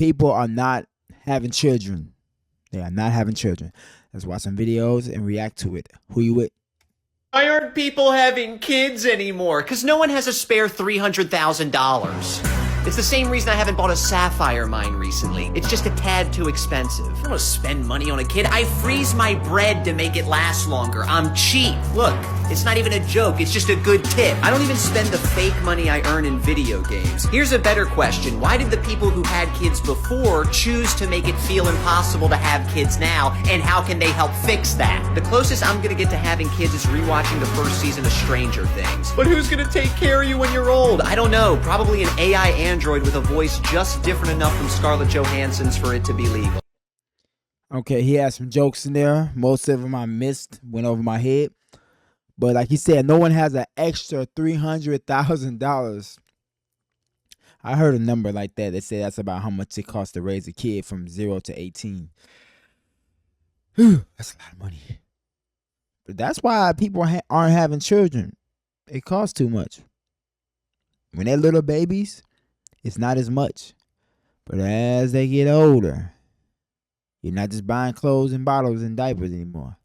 people are not having children. They are not having children. Let's watch some videos and react to it. Who you with? Why aren't people having kids anymore? Because no one has a spare $300,000. It's the same reason I haven't bought a sapphire mine recently. It's just a tad too expensive. I don't want to spend money on a kid. I freeze my bread to make it last longer. I'm cheap. Look, it's not even a joke. It's just a good tip. I don't even spend the fake money I earn in video games. Here's a better question. Why did the people who had kids before choose to make it feel impossible to have kids now? And how can they help fix that? The closest I'm gonna get to having kids is rewatching the first season of Stranger Things. But who's gonna take care of you when you're old? I don't know. Probably an AI android with a voice just different enough from Scarlett Johansson's for it to be legal. Okay, he had some jokes in there. Most of them I missed, went over my head. But like he said, no one has an extra $300,000. I heard a number like that. They said that's about how much it costs to raise a kid from 0 to 18. Whew, that's a lot of money. But that's why people aren't having children. It costs too much. When they're little babies, it's not as much. But as they get older, you're not just buying clothes and bottles and diapers anymore.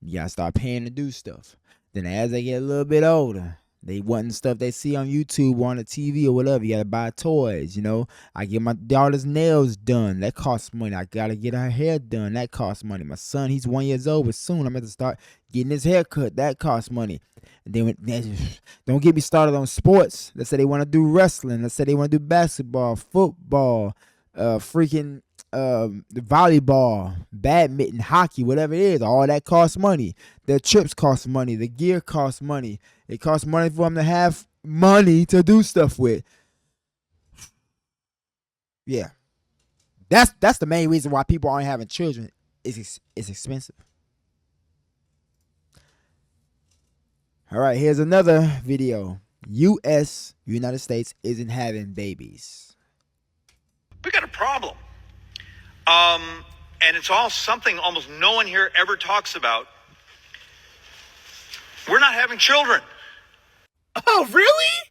You gotta start paying to do stuff. Then as they get a little bit older, they wanting stuff they see on YouTube or on the TV or whatever. You gotta buy toys, you know. I get my daughter's nails done. That costs money. I gotta get her hair done. That costs money. My son, he's 1 year old, but soon I'm gonna start getting his hair cut. That costs money. And then don't get me started on sports. Let's say they want to do wrestling. Let's say they want to do basketball, football, the volleyball, badminton, hockey, whatever it is. All that costs money. The trips cost money. The gear costs money. It costs money for them to have money to do stuff with. Yeah, that's the main reason why people aren't having children. It's expensive. All right, here's another video. United States isn't having babies. We got a problem. And it's all something almost no one here ever talks about. We're not having children. Oh, really?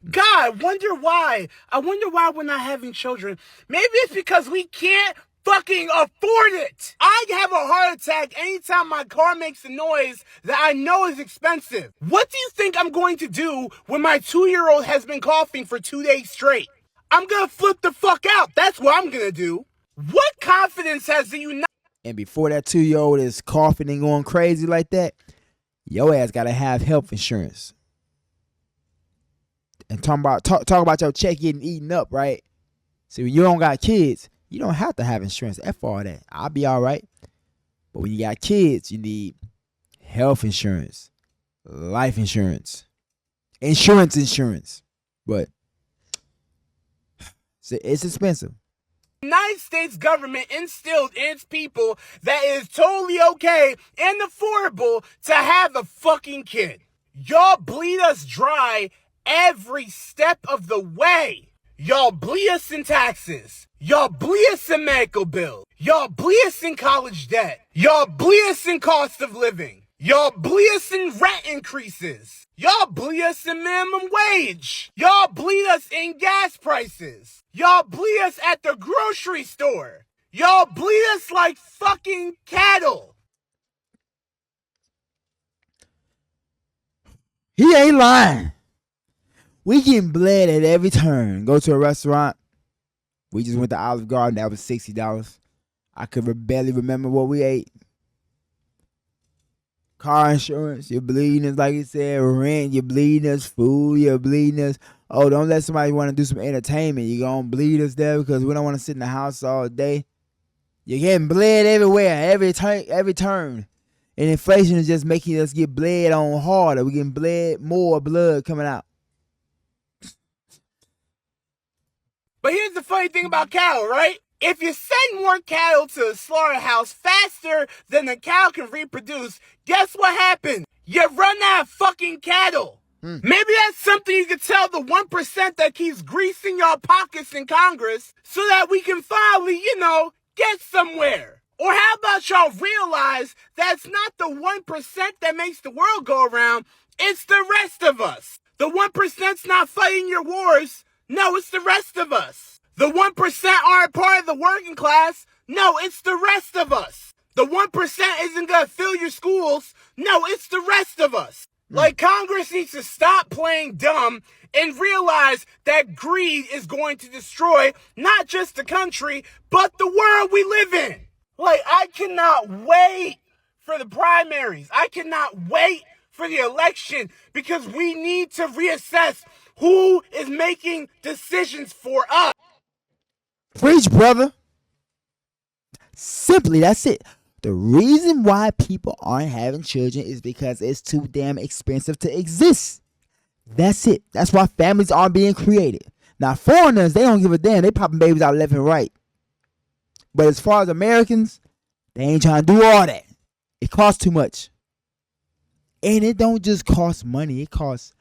God, wonder why. I wonder why we're not having children. Maybe it's because we can't fucking afford it. I have a heart attack anytime my car makes a noise that I know is expensive. What do you think I'm going to do when my 2-year-old has been coughing for 2 days straight? I'm gonna flip the fuck out. That's what I'm gonna do. What confidence has the United... And before that 2-year-old is coughing and going crazy like that, your ass gotta have health insurance. And talk about your check getting eaten up, right? See, when you don't got kids, you don't have to have insurance. F all that. I'll be all right. But when you got kids, you need health insurance, life insurance, insurance. But it's expensive. United States government instilled in its people that it is totally okay and affordable to have a fucking kid. Y'all bleed us dry every step of the way. Y'all bleed us in taxes. Y'all bleed us in medical bills. Y'all bleed us in college debt. Y'all bleed us in cost of living. Y'all bleed us in rent increases. Y'all bleed us in minimum wage. Y'all bleed us in gas prices. Y'all bleed us at the grocery store. Y'all bleed us like fucking cattle. He ain't lying. We getting bled at every turn. Go to a restaurant. We just went to Olive Garden. That was $60. I could barely remember what we ate. Car insurance, you're bleeding us, like you said. Rent, you're bleeding us. Food, you're bleeding us. Oh, don't let somebody want to do some entertainment. You're going to bleed us there because we don't want to sit in the house all day. You're getting bled everywhere, every turn. And inflation is just making us get bled on harder. We're getting bled, more blood coming out. But here's the funny thing about cattle, right? If you send more cattle to a slaughterhouse faster than the cow can reproduce, guess what happens? You run out of fucking cattle. Maybe that's something you could tell the 1% that keeps greasing your pockets in Congress so that we can finally, get somewhere. Or how about y'all realize that's not the 1% that makes the world go around, it's the rest of us. The 1%'s not fighting your wars. No, it's the rest of us. The 1% aren't part of the working class. No, it's the rest of us. The 1% isn't going to fill your schools. No, it's the rest of us. Like, Congress needs to stop playing dumb and realize that greed is going to destroy not just the country, but the world we live in. Like, I cannot wait for the primaries. I cannot wait for the election because we need to reassess who is making decisions for us. Preach, brother. Simply, that's it. The reason why people aren't having children is because it's too damn expensive to exist. That's it. That's why families aren't being created. Now, foreigners, they don't give a damn. They popping babies out left and right. But as far as Americans, they ain't trying to do all that. It costs too much. And it don't just cost money. It costs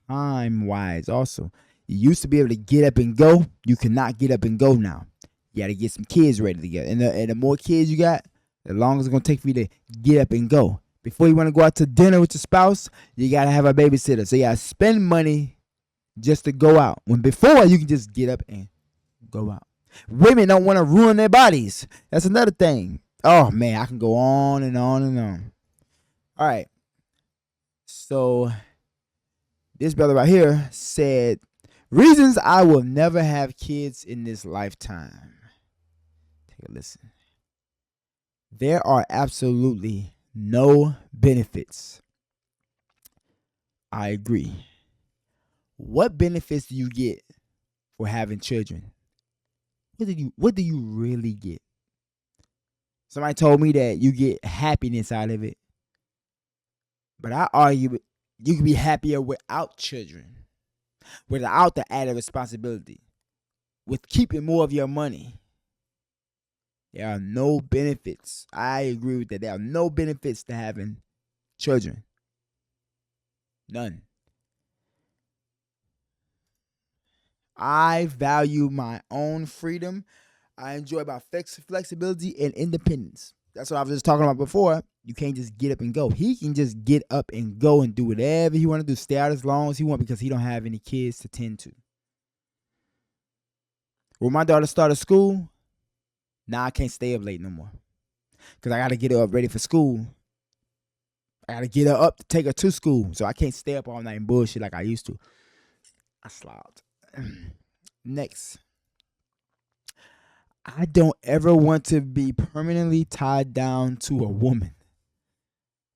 time-wise also. You used to be able to get up and go. You cannot get up and go now. You got to get some kids ready to get. And the more kids you got, the longer it's going to take for you to get up and go. Before you want to go out to dinner with your spouse, you got to have a babysitter. So you got to spend money just to go out. When before, you can just get up and go out. Women don't want to ruin their bodies. That's another thing. Oh, man, I can go on and on and on. All right. So this brother right here said, reasons I will never have kids in this lifetime. Take a listen. There are absolutely no benefits. I agree. What benefits do you get for having children? What do you really get? Somebody told me that you get happiness out of it. But I argue you can be happier without children, without the added responsibility, with keeping more of your money. There are no benefits. I agree with that. There are no benefits to having children. None. I value my own freedom. I enjoy my flexibility and independence. That's what I was just talking about before. You can't just get up and go. He can just get up and go and do whatever he want to do. Stay out as long as he want because he don't have any kids to tend to. When my daughter started school, now I can't stay up late no more. Because I got to get her up ready for school. I got to get her up to take her to school. So I can't stay up all night and bullshit like I used to. I slobbed. Next. I don't ever want to be permanently tied down to a woman.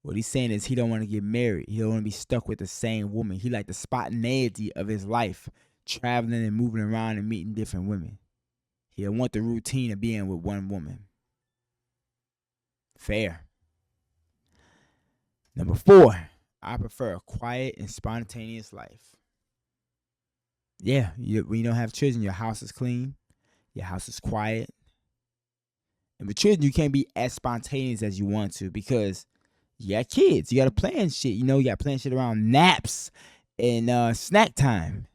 What he's saying is he don't want to get married. He don't want to be stuck with the same woman. He like the spontaneity of his life, traveling and moving around and meeting different women. He don't want the routine of being with one woman. Fair. Number 4, I prefer a quiet and spontaneous life. Yeah, when you don't have children, your house is clean. Your house is quiet. And with children, you can't be as spontaneous as you want to because you got kids. You got to plan shit. You got to plan shit around naps and snack time.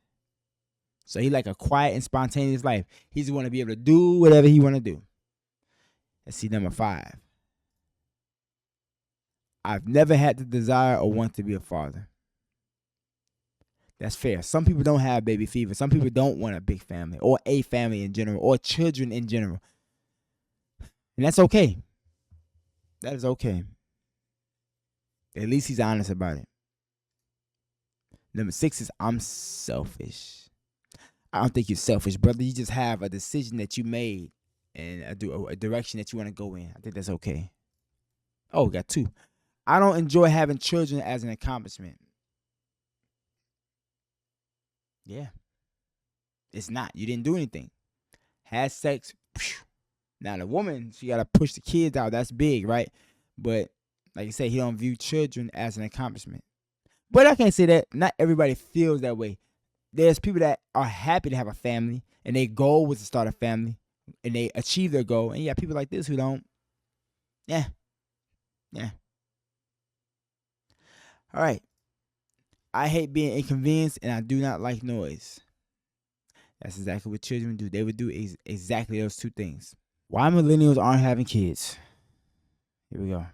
So he like a quiet and spontaneous life. He just want to be able to do whatever he want to do. Let's see, number 5. I've never had the desire or want to be a father. That's fair. Some people don't have baby fever. Some people don't want a big family or a family in general or children in general. And that's okay. That is okay. At least he's honest about it. Number 6 is I'm selfish. I don't think you're selfish, brother. You just have a decision that you made and a direction that you want to go in. I think that's okay. Oh, we got 2. I don't enjoy having children as an accomplishment. Yeah. It's not. You didn't do anything. Had sex. Phew. Now the woman, she got to push the kids out. That's big, right? But like I said, he don't view children as an accomplishment. But I can't say that. Not everybody feels that way. There's people that are happy to have a family and their goal was to start a family and they achieve their goal. And you got people like this who don't. Yeah. All right. I hate being inconvenienced and I do not like noise. That's exactly what children do. They would do exactly those 2 things. Why millennials aren't having kids? Here we go.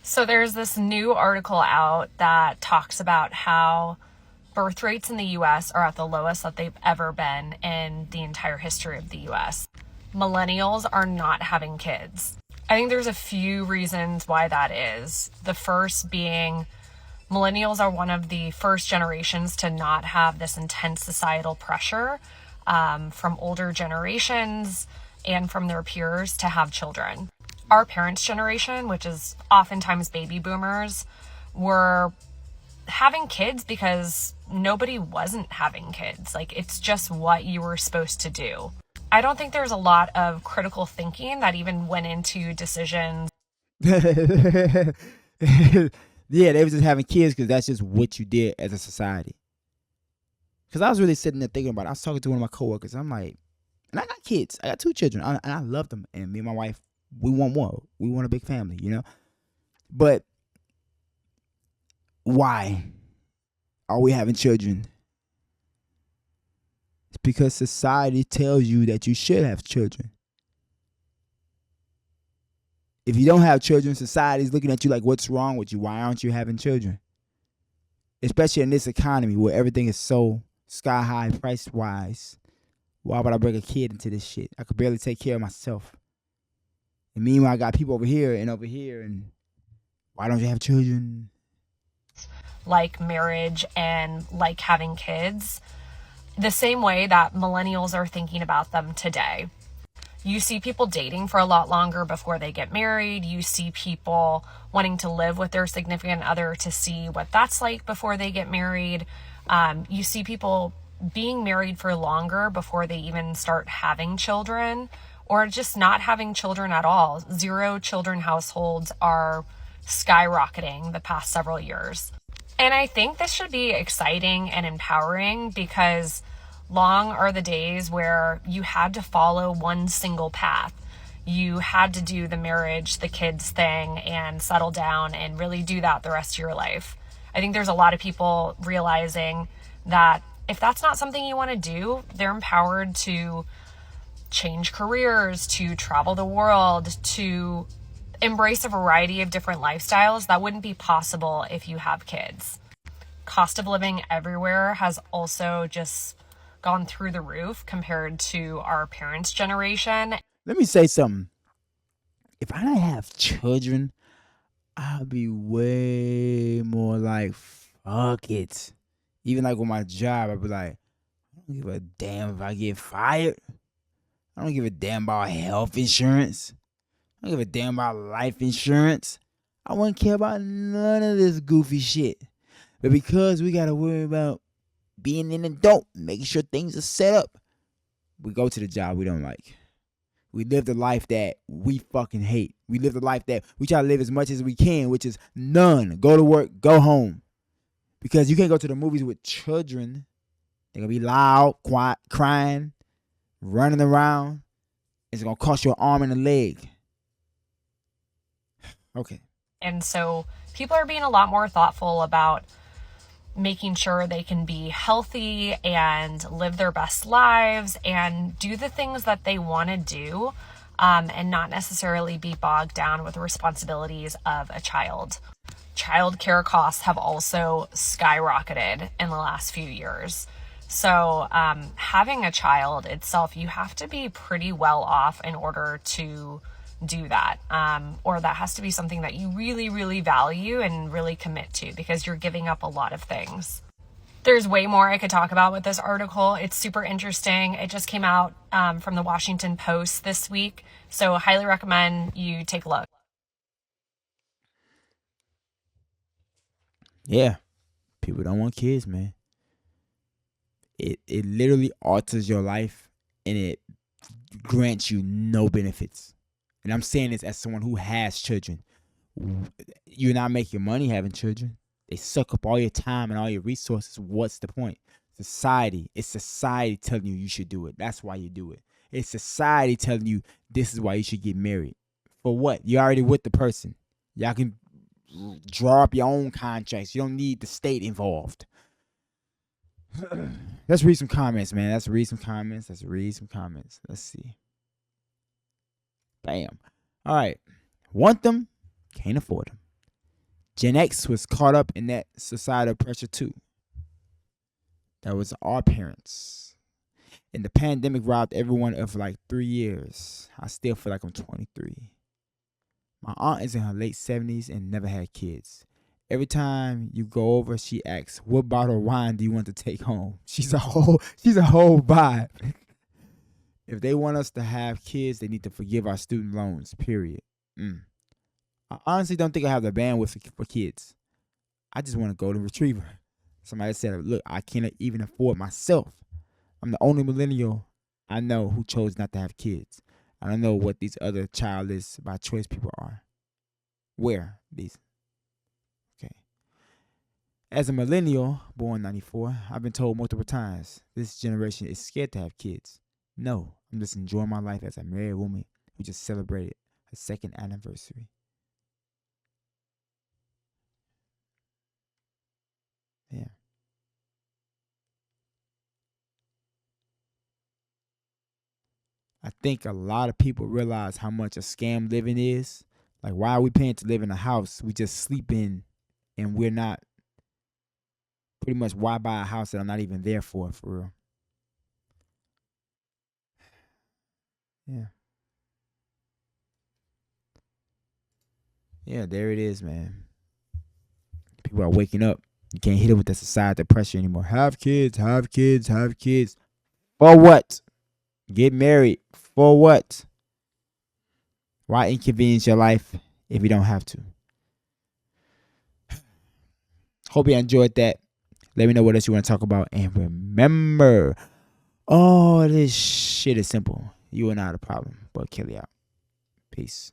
So there's this new article out that talks about how Birth rates in the US are at the lowest that they've ever been in the entire history of the US. Millennials are not having kids. I think there's a few reasons why that is. The first being millennials are one of the first generations to not have this intense societal pressure from older generations and from their peers to have children. Our parents' generation, which is oftentimes baby boomers, were having kids because nobody wasn't having kids. Like, it's just what you were supposed to do. I don't think there's a lot of critical thinking that even went into decisions. Yeah, they was just having kids because that's just what you did as a society. Because I was really sitting there thinking about it. I was talking to one of my coworkers. I'm like, and I got kids. I got 2 children, and I love them. And me and my wife, we want more. We want a big family, you know? But why are we having children? It's because society tells you that you should have children. If you don't have children, society's looking at you like, what's wrong with you? Why aren't you having children? Especially in this economy where everything is so sky high price-wise. Why would I bring a kid into this shit? I could barely take care of myself. And meanwhile, I got people over here, and why don't you have children? Like marriage and like having kids, the same way that millennials are thinking about them today. You see people dating for a lot longer before they get married. You see people wanting to live with their significant other to see what that's like before they get married. You see people being married for longer before they even start having children, or just not having children at all. 0 children households are skyrocketing the past several years. And I think this should be exciting and empowering, because long are the days where you had to follow one single path. You had to do the marriage, the kids thing, and settle down and really do that the rest of your life. I think there's a lot of people realizing that if that's not something you want to do, they're empowered to change careers, to travel the world, to embrace a variety of different lifestyles that wouldn't be possible if you have kids. Cost of living everywhere has also just gone through the roof compared to our parents' generation. Let me say something. If I didn't have children, I'd be way more like, fuck it. Even like with my job, I'd be like, I don't give a damn if I get fired. I don't give a damn about health insurance. I don't give a damn about life insurance. I wouldn't care about none of this goofy shit. But because we got to worry about being an adult, making sure things are set up, we go to the job we don't like. We live the life that we fucking hate. We live the life that we try to live as much as we can, which is none. Go to work, go home. Because you can't go to the movies with children. They're going to be loud, quiet, crying, running around. It's going to cost you an arm and a leg. Okay. And so people are being a lot more thoughtful about making sure they can be healthy and live their best lives and do the things that they want to do, and not necessarily be bogged down with the responsibilities of a child. Childcare costs have also skyrocketed in the last few years. So having a child itself, you have to be pretty well off in order to do that. Or that has to be something that you really, really value and really commit to, because you're giving up a lot of things. There's way more I could talk about with this article. It's super interesting. It just came out from the Washington Post this week. So highly recommend you take a look. Yeah. People don't want kids, man. It literally alters your life, and it grants you no benefits. And I'm saying this as someone who has children. You're not making money having children. They suck up all your time and all your resources. What's the point? It's society telling you should do it. That's why you do it. It's society telling you this is why you should get married. For what? You're already with the person. Y'all can draw up your own contracts. You don't need the state involved. Let's read some comments, man. Let's read some comments. Let's see. Bam. All right. Want them? Can't afford them. Gen X was caught up in that societal pressure too. That was our parents. And the pandemic robbed everyone of like 3 years. I still feel like I'm 23. My aunt is in her late 70s and never had kids. Every time you go over, she asks, "What bottle of wine do you want to take home?" She's a whole vibe. If they want us to have kids, they need to forgive our student loans. Period. I honestly don't think I have the bandwidth for kids. I just want a golden retriever. Somebody said, "Look, I can't even afford myself. I'm the only millennial I know who chose not to have kids. I don't know what these other childless by choice people are. Where these? Okay. As a millennial, born 94, I've been told multiple times this generation is scared to have kids. No, I'm just enjoying my life as a married woman who just celebrated her second anniversary." Yeah. I think a lot of people realize how much a scam living is. Like, why are we paying to live in a house we just sleep in and we're not, pretty much, why buy a house that I'm not even there for real? Yeah. Yeah, there it is, man. People are waking up. You can't hit them with the societal pressure anymore. Have kids, have kids, have kids. For what? Get married. For what? Why inconvenience your life if you don't have to? Hope you enjoyed that. Let me know what else you want to talk about. And remember, all this shit is simple. You are not a problem. But Kelly out. Peace.